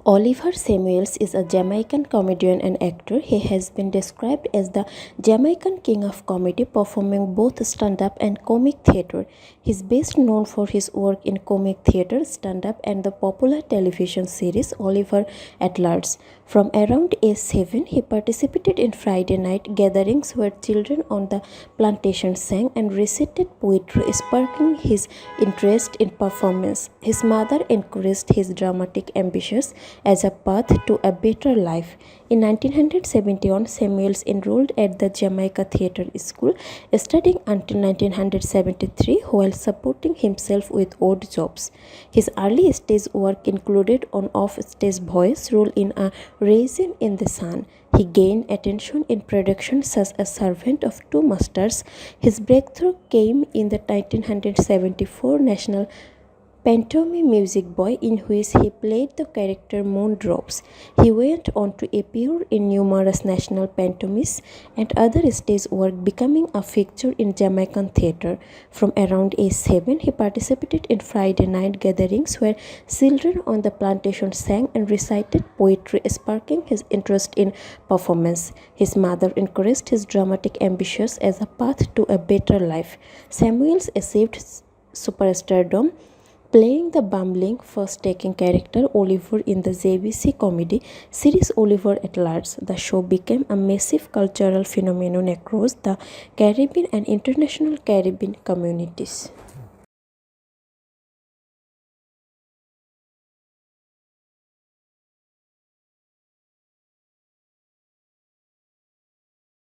Oliver Samuels is a Jamaican comedian and actor. He has been described as the Jamaican king of comedy, performing both stand up and comic theater. He is best known for his work in comic theater, stand up, and the popular television series Oliver at Large. From around age 7, he participated in Friday night gatherings where children on the plantation sang and recited poetry, sparking his interest in performance. His mother encouraged his dramatic ambitions as a path to a better life. In 1971, Samuels enrolled at the Jamaica Theatre School, studying until 1973 while supporting himself with odd jobs. His early stage work included an off-stage voice role in A Raisin in the Sun. He gained attention in productions such as Servant of Two Masters. His breakthrough came in the 1974 National pantomime Music Boy, in which he played the character Moondrops. He went on to appear in numerous national pantomimes and other stage work, becoming a fixture in Jamaican theatre. From around age 7, he participated in Friday night gatherings where children on the plantation sang and recited poetry, sparking his interest in performance. His mother encouraged his dramatic ambitions as a path to a better life. Samuels achieved superstardom, playing the bumbling, first-taking character Oliver in the JVC comedy series Oliver at Large. The show became a massive cultural phenomenon across the Caribbean and international Caribbean communities.